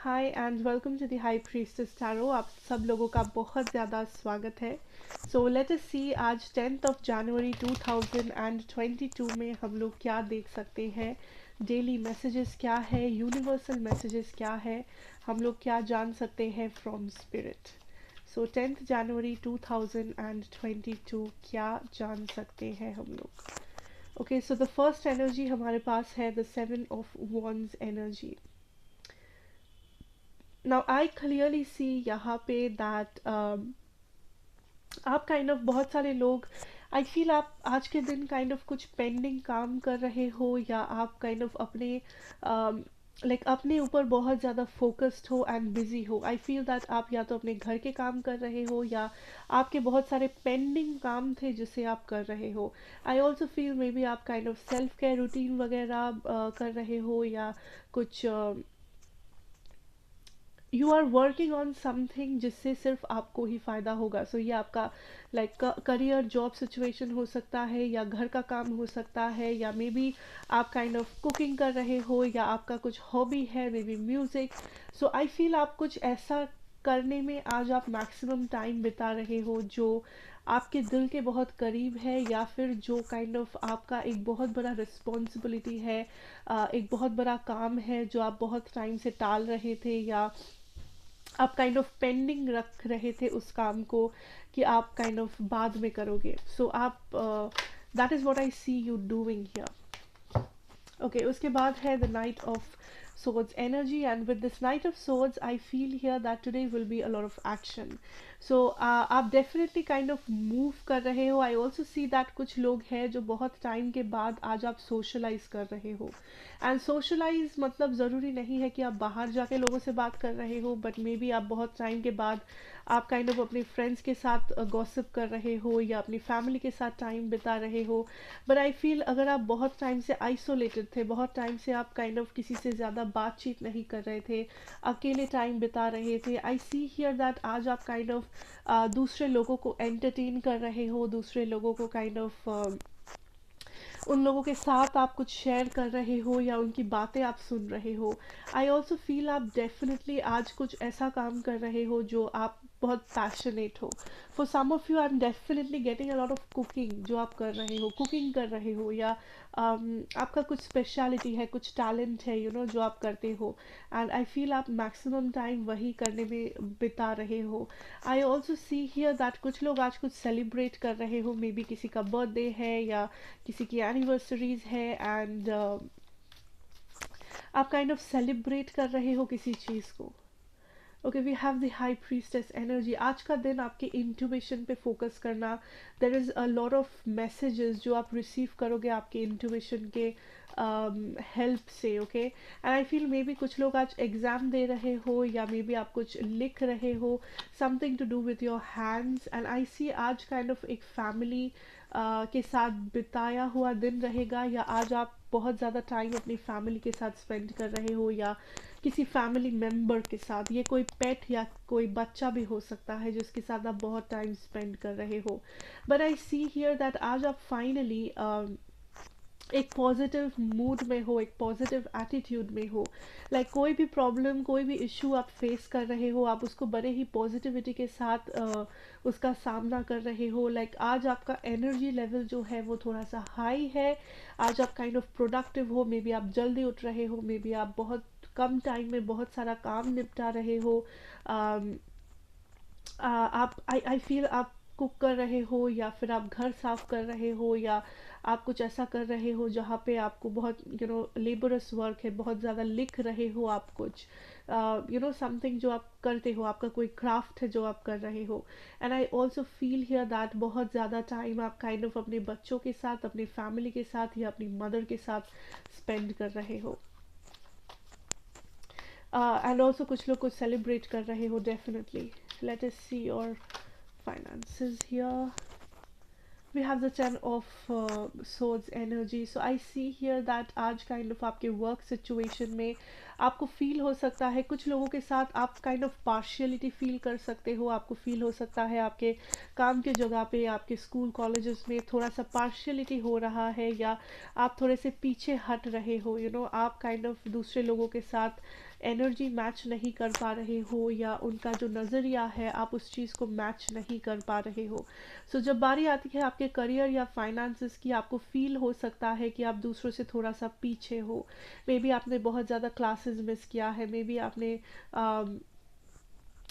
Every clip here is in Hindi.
Hi and welcome to the high priestess tarot. आप सब लोगों का बहुत ज़्यादा स्वागत है। सो लेट अस सी आज 10th जनवरी 2022 में हम लोग क्या देख सकते हैं। डेली मैसेजेस क्या है, यूनिवर्सल मैसेजेस क्या है, हम लोग क्या जान सकते हैं फ्रॉम स्पिरिट। सो 10th जनवरी 2022 क्या जान सकते हैं हम लोग। Okay, so the first energy हमारे पास है the 7 of Wands energy. Now I clearly see यहाँ पे दैट आप काइंड ऑफ बहुत सारे लोग, आई फील आप आज के दिन काइंड ऑफ कुछ पेंडिंग काम कर रहे हो, या आप काइंड ऑफ अपने अपने ऊपर बहुत ज़्यादा फोकस्ड हो एंड बिजी हो। आई फील दैट आप या तो अपने घर के काम कर रहे हो, या आपके बहुत सारे पेंडिंग काम थे जिसे आप कर रहे हो। I also feel maybe आप kind of self care routine वगैरह कर रहे हो, या कुछ you are working on something जिससे सिर्फ आपको ही फ़ायदा होगा। सो ये आपका करियर जॉब सिचुएशन हो सकता है, या घर का काम हो सकता है, या मे बी आप काइंड ऑफ कुकिंग कर रहे हो, या आपका कुछ हॉबी है, may be music. So I feel आप कुछ ऐसा करने में आज आप मैक्सिमम टाइम बिता रहे हो जो आपके दिल के बहुत करीब है, या फिर जो काइंड ऑफ आपका एक बहुत बड़ा रिस्पॉन्सिबिलिटी है, एक बहुत बड़ा काम है जो आप बहुत टाइम से टाल रहे थे, या आप काइंड ऑफ पेंडिंग रख रहे थे उस काम को कि आप काइंड ऑफ बाद में करोगे। सो आप that is what I see you doing here. Okay, उसके बाद है the knight of swords energy, and with this knight of swords I feel here that today will be a lot of action. So आप definitely kind of move कर रहे हो। I also see that कुछ लोग हैं जो बहुत टाइम के बाद आज आप socialize कर रहे हो। एंड सोशलाइज मतलब ज़रूरी नहीं है कि आप बाहर जाके लोगों से बात कर रहे हो, बट मे बी आप बहुत टाइम के बाद आप काइंड ऑफ अपने फ्रेंड्स के साथ गॉसिप कर रहे हो, या अपनी फैमिली के साथ टाइम बिता रहे हो। बट आई फील अगर आप बहुत टाइम से आइसोलेटेड थे, बहुत टाइम से आप काइंड ऑफ किसी से ज़्यादा बातचीत नहीं कर रहे थे, अकेले टाइम बिता रहे थे, आई सी हियर दैट आज आप काइंड ऑफ दूसरे लोगों को एंटरटेन कर रहे हो, दूसरे लोगों को काइंड ऑफ उन लोगों के साथ आप कुछ शेयर कर रहे हो, या उनकी बातें आप सुन रहे हो। आई ऑल्सो फील आप डेफिनेटली आज कुछ ऐसा काम कर रहे हो जो आप बहुत पैशनेट हो। For some of you I am definitely getting a lot of cooking, जो आप कर रहे हो, कुकिंग कर रहे हो, या आपका कुछ स्पेशलिटी है, कुछ टैलेंट है, यू नो, जो आप करते हो। एंड आई फील आप मैक्सिमम टाइम वही करने में बिता रहे हो। I also see here that कुछ लोग आज कुछ सेलिब्रेट कर रहे हो, मे बी किसी का बर्थडे है, या किसी की एनिवर्सरीज है, एंड आप काइंड ऑफ सेलिब्रेट कर रहे हो किसी चीज़ को। Okay, we have the high priestess energy. आज का दिन आपके इंट्यूशन पे फोकस करना। There is a lot of messages जो आप रिसीव करोगे आपके इंट्यूशन के हेल्प से। Okay, and I feel maybe कुछ लोग आज एग्ज़ाम दे रहे हो, या मे बी आप कुछ लिख रहे हो, something to do with your hands. And I see आज काइंड ऑफ एक फैमिली के साथ बिताया हुआ दिन रहेगा, या आज आप बहुत ज़्यादा टाइम अपनी फैमिली के साथ स्पेंड कर रहे हो, या किसी फैमिली मेम्बर के साथ। ये कोई पेट या कोई बच्चा भी हो सकता है जिसके साथ आप बहुत टाइम स्पेंड कर रहे हो। But I see here that आज आप फाइनली एक पॉजिटिव मूड में हो, एक पॉजिटिव एटीट्यूड में हो। कोई भी प्रॉब्लम, कोई भी इशू आप फेस कर रहे हो, आप उसको बड़े ही पॉजिटिविटी के साथ उसका सामना कर रहे हो। आज आपका एनर्जी लेवल जो है वो थोड़ा सा हाई है। आज आप काइंड ऑफ प्रोडक्टिव हो, मे बी आप जल्दी उठ रहे हो, मे बी आप बहुत कम टाइम में बहुत सारा काम निपटा रहे हो। um, आप आई फील आप कुक कर रहे हो, या फिर आप घर साफ कर रहे हो, या आप कुछ ऐसा कर रहे हो जहाँ पे आपको बहुत लेबरस वर्क है, बहुत ज़्यादा लिख रहे हो आप कुछ, समथिंग जो आप करते हो, आपका कोई क्राफ्ट है जो आप कर रहे हो। And I also feel here that बहुत ज़्यादा टाइम आप काइंड ऑफ अपने बच्चों के साथ, अपने फैमिली के साथ, या अपनी मदर के साथ स्पेंड कर रहे हो। एंड ऑल्सो कुछ लोग कुछ सेलिब्रेट कर रहे हो definitely. Let us see your finances here. We have the 10 of swords energy. So I see here that आज kind of आपके work situation में आपको फील हो सकता है, कुछ लोगों के साथ आप काइंड ऑफ पार्शियलिटी फील कर सकते हो। आपको फील हो सकता है आपके काम के जगह पे, आपके स्कूल कॉलेजेस में थोड़ा सा पार्शियलिटी हो रहा है, या आप थोड़े से पीछे हट रहे हो। आप काइंड ऑफ दूसरे लोगों के साथ एनर्जी मैच नहीं कर पा रहे हो, या उनका जो नज़रिया है आप उस चीज़ को मैच नहीं कर पा रहे हो। सो जब बारी आती है आपके करियर या फाइनेंसेस की, आपको फील हो सकता है कि आप दूसरों से थोड़ा सा पीछे हो। मे बी आपने बहुत ज़्यादा क्लासेस मिस किया है, मे बी आपने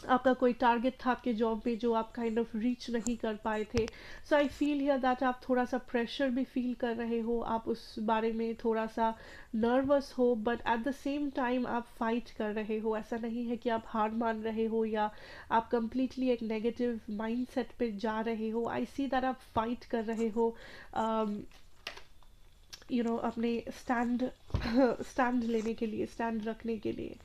आपका कोई टारगेट था आपके जॉब में जो आप काइंड ऑफ रीच नहीं कर पाए थे। सो आई फील हियर दैट आप थोड़ा सा प्रेशर भी फील कर रहे हो, आप उस बारे में थोड़ा सा नर्वस हो, but at the same time आप फाइट कर रहे हो। ऐसा नहीं है कि आप हार मान रहे हो या आप कंप्लीटली एक नेगेटिव माइंडसेट पे जा रहे हो। आई सी दैट आप फाइट कर रहे हो, अपने स्टैंड स्टैंड लेने के लिए, स्टैंड रखने के लिए।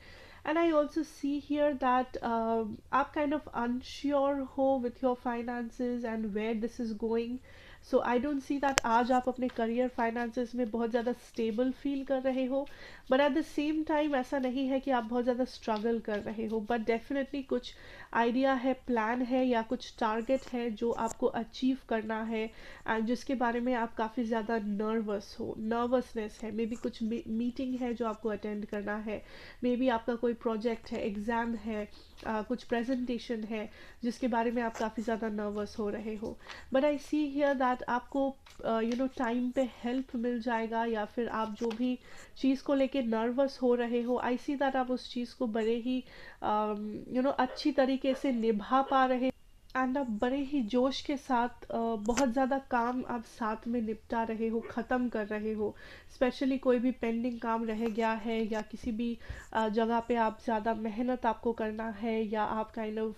And I also see here that आप kind of unsure हो with your finances and where this is going. So I don't see that आज आप अपने career finances में बहुत ज़्यादा stable feel कर रहे हो, but at the same time ऐसा नहीं है कि आप बहुत ज़्यादा struggle कर रहे हो, but definitely कुछ idea है, plan है, या कुछ target है जो आपको achieve करना है, and जिसके बारे में आप काफ़ी ज़्यादा nervous हो, nervousness है, maybe कुछ meeting है जो आपको attend करना है, मे बी आपका कोई प्रोजेक्ट है, एग्ज़ाम है, कुछ प्रेजेंटेशन है जिसके बारे में आप काफ़ी ज़्यादा नर्वस हो रहे हो। But I see here that आपको टाइम पे हेल्प मिल जाएगा, या फिर आप जो भी चीज़ को लेके नर्वस हो रहे हो, आई सी दैट आप उस चीज़ को बड़े ही अच्छी तरीके से निभा पा रहे, एंड आप बड़े ही जोश के साथ बहुत ज़्यादा काम आप साथ में निपटा रहे हो, ख़त्म कर रहे हो। स्पेशली कोई भी पेंडिंग काम रह गया है, या किसी भी जगह पे आप ज़्यादा मेहनत आपको करना है, या आप काइंड ऑफ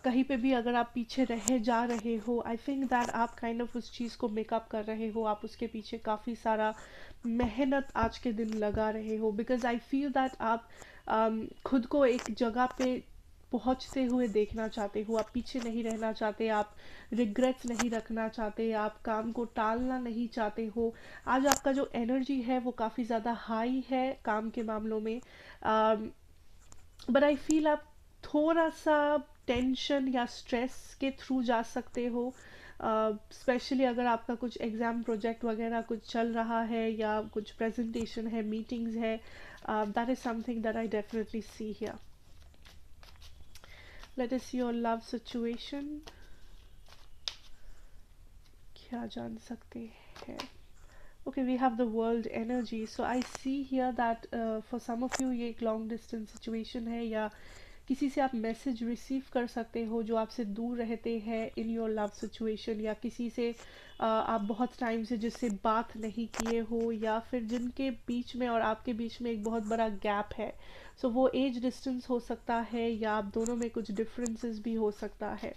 कहीं पे भी अगर आप पीछे रह जा रहे हो, आई थिंक दैट आप काइंड ऑफ उस चीज़ को मेकअप कर रहे हो, आप उसके पीछे काफ़ी सारा मेहनत आज के दिन लगा रहे हो। बिकॉज आई फील दैट आप खुद को एक जगह पे पहुंचते हुए देखना चाहते हो, आप पीछे नहीं रहना चाहते, आप रिग्रेट्स नहीं रखना चाहते, आप काम को टालना नहीं चाहते हो। आज आपका जो एनर्जी है वो काफ़ी ज़्यादा हाई है काम के मामलों में, बट आई फील आप थोड़ा सा टेंशन या स्ट्रेस के थ्रू जा सकते हो, स्पेशली अगर आपका कुछ एग्ज़ाम प्रोजेक्ट वगैरह कुछ चल रहा है, या कुछ प्रेजेंटेशन है, मीटिंग्स है, that is something that I definitely see here. Let us see your love situation. क्या जान सकते हैं? Okay, we have the world energy. So I see here that for some of you ये एक long distance situation है, या किसी से आप मैसेज रिसीव कर सकते हो जो आपसे दूर रहते हैं इन योर लव सिचुएशन, या किसी से आप बहुत टाइम से जिससे बात नहीं किए हो, या फिर जिनके बीच में और आपके बीच में एक बहुत बड़ा गैप है। सो वो एज डिस्टेंस हो सकता है, या आप दोनों में कुछ डिफरेंसेस भी हो सकता है।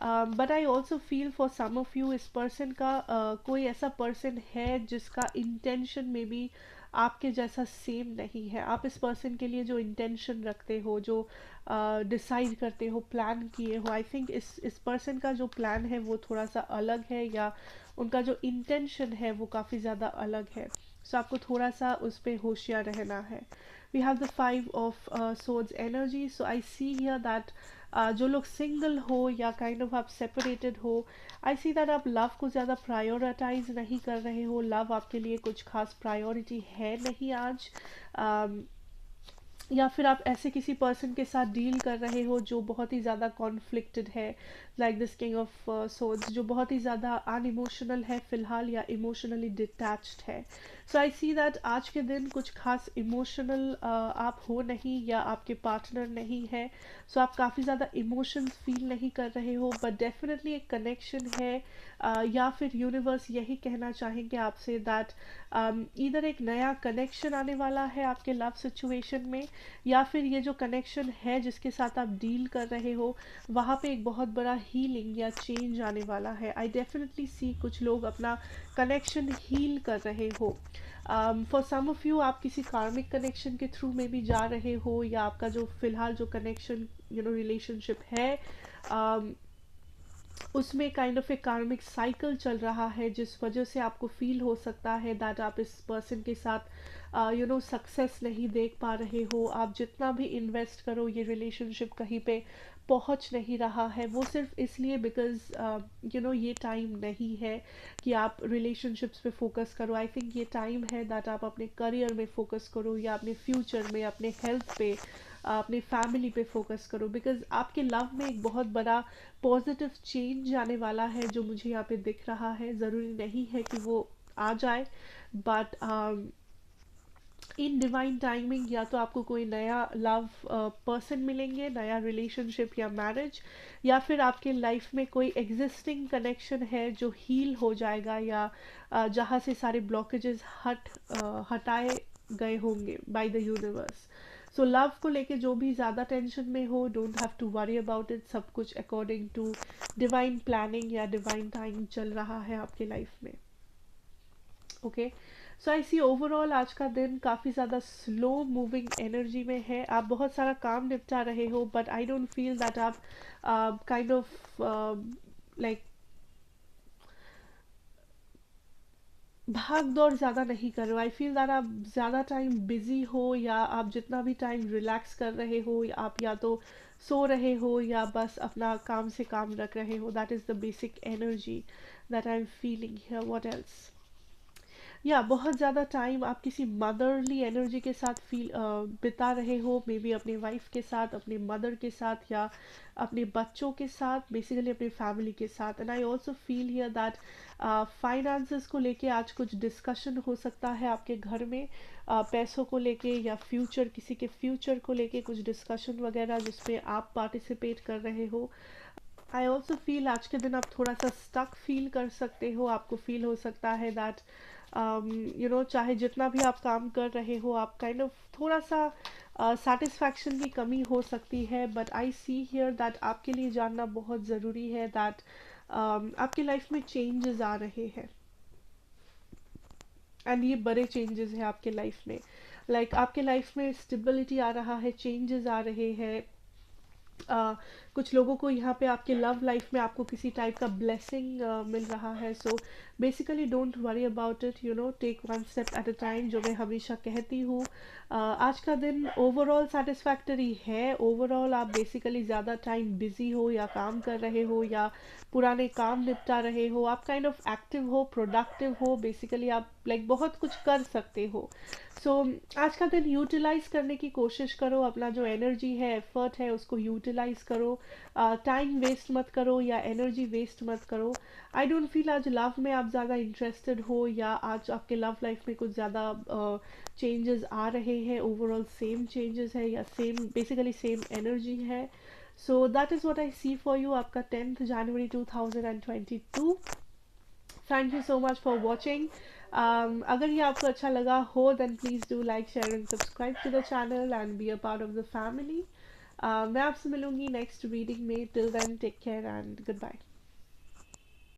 But I also feel for some of you इस पर्सन का कोई ऐसा पर्सन है जिसका इंटेंशन में भी आपके जैसा सेम नहीं है। आप इस पर्सन के लिए जो इंटेंशन रखते हो, जो डिसाइड करते हो, प्लान किए हो, आई थिंक इस पर्सन का जो प्लान है वो थोड़ा सा अलग है, या उनका जो इंटेंशन है वो काफ़ी ज़्यादा अलग है। सो आपको थोड़ा सा उस पर होशियार रहना है। We have the 5 of swords energy. So I see here that जो लोग सिंगल हो या काइंड ऑफ आप सेपरेटेड हो, आई सी दैट आप लव को ज़्यादा प्रायोरिटाइज नहीं कर रहे हो, लव आपके लिए कुछ खास प्रायोरिटी है नहीं आज। या फिर आप ऐसे किसी पर्सन के साथ डील कर रहे हो जो बहुत ही ज़्यादा कॉन्फ्लिक्टेड है, like this king of swords, जो बहुत ही ज़्यादा अनइमोशनल है फ़िलहाल, या इमोशनली डिटैच्ड है। सो आई सी दैट आज के दिन कुछ खास इमोशनल आप हो नहीं, या आपके पार्टनर नहीं है। सो आप काफ़ी ज़्यादा इमोशंस फील नहीं कर रहे हो, बट डेफिनेटली एक कनेक्शन है, या फिर यूनिवर्स यही कहना चाहेंगे आपसे दैट इधर एक नया कनेक्शन आने वाला है आपके लव सिचुएशन में, या फिर ये जो कनेक्शन है जिसके साथ आप डील कर रहे हो वहाँ पे एक बहुत बड़ा हीलिंग या चेंज आने वाला है। आई डेफिनेटली सी कुछ लोग अपना कनेक्शन हील कर रहे हो। फॉर सम ऑफ यू आप किसी कार्मिक कनेक्शन के थ्रू में भी जा रहे हो, या आपका जो फिलहाल जो कनेक्शन रिलेशनशिप है उसमें काइंड ऑफ एक कार्मिक साइकिल चल रहा है, जिस वजह से आपको फील हो सकता है दैट आप इस पर्सन के साथ सक्सेस नहीं देख पा रहे हो, आप जितना भी इन्वेस्ट करो ये रिलेशनशिप कहीं पे पहुंच नहीं रहा है, वो सिर्फ इसलिए बिकॉज ये टाइम नहीं है कि आप रिलेशनशिप्स पे फोकस करो। आई थिंक ये टाइम है दैट आप अपने करियर में फोकस करो, या अपने फ्यूचर में, अपने हेल्थ पे, अपनी फैमिली पे फोकस करो, बिकॉज आपके लव में एक बहुत बड़ा पॉजिटिव चेंज आने वाला है जो मुझे यहाँ पे दिख रहा है। ज़रूरी नहीं है कि वो आ जाए, बट इन डिवाइन टाइमिंग या तो आपको कोई नया लव पर्सन मिलेंगे, नया रिलेशनशिप या मैरिज, या फिर आपके लाइफ में कोई एग्जिस्टिंग कनेक्शन है जो हील हो जाएगा, या जहाँ से सारे ब्लॉकेजेस हटाए गए होंगे by the universe. So love को लेके जो भी ज़्यादा टेंशन में हो, don't have to worry about it, सब कुछ अकॉर्डिंग टू डिवाइन प्लानिंग या डिवाइन टाइम चल रहा है आपके लाइफ में। ओके, सो आई सी ओवरऑल आज का दिन काफ़ी ज़्यादा स्लो मूविंग एनर्जी में है। आप बहुत सारा काम निपटा रहे हो, but I don't feel that आप काइंड ऑफ लाइक भाग दौड़ ज़्यादा नहीं कर रहे हो। आई फील दैट आप ज़्यादा टाइम बिजी हो, या आप जितना भी टाइम रिलैक्स कर रहे हो, या आप या तो सो रहे हो या बस अपना काम से काम रख रहे हो। That is the basic energy that I am feeling here. What else? या बहुत ज़्यादा टाइम आप किसी मदरली एनर्जी के साथ बिता रहे हो, मे बी अपने वाइफ के साथ, अपने मदर के साथ, या अपने बच्चों के साथ, बेसिकली अपनी फैमिली के साथ। And I also feel here that finances को लेके आज कुछ डिस्कशन हो सकता है आपके घर में, पैसों को लेके, या फ्यूचर, किसी के फ्यूचर को लेके कुछ डिस्कशन वगैरह जिसमें आप पार्टिसिपेट कर रहे हो। आई ऑल्सो फील आज के दिन आप थोड़ा सा स्टक फील कर सकते हो। आपको फील हो सकता है दैट चाहे जितना भी आप काम कर रहे हो, आप काइंड ऑफ थोड़ा सा सेटिस्फैक्शन की कमी हो सकती है। But I see here that आपके लिए जानना बहुत ज़रूरी है दैट आपके लाइफ में चेंजेस आ रहे हैं, एंड ये बड़े चेंजेस हैं आपके लाइफ में। आपके लाइफ में स्टेबिलिटी आ रहा है, चेंजेस आ रहे हैं। कुछ लोगों को यहाँ पे आपके लव लाइफ में आपको किसी टाइप का ब्लेसिंग मिल रहा है। So basically don't worry about it, take one step at a time, जो मैं हमेशा कहती हूँ। आज का दिन ओवरऑल सेटिस्फैक्टरी है। ओवरऑल आप बेसिकली ज़्यादा टाइम बिजी हो, या काम कर रहे हो, या पुराने काम निपटा रहे हो। आप काइंड ऑफ एक्टिव हो, प्रोडक्टिव हो, बेसिकली आप बहुत कुछ कर सकते हो। सो आज का दिन यूटिलाइज करने की कोशिश करो, अपना जो एनर्जी है, एफर्ट है, उसको यूटिलाइज करो। टाइम वेस्ट मत करो, या एनर्जी वेस्ट मत करो। आई डोंट फील आज लव में आप ज़्यादा इंटरेस्टेड हो, या आज आपके लव लाइफ में कुछ ज़्यादा चेंजेस आ रहे हैं। ओवरऑल सेम चेंजेस है, या सेम, बेसिकली सेम एनर्जी है। So that is what I see for you, आपका 10th जनवरी 2022। Thank you so much for watching. अगर ये आपको अच्छा लगा हो, then please do like, share and subscribe to the channel and be a part of the family. मैं आपसे मिलूंगी नेक्स्ट रीडिंग में। Till then take care and good bye.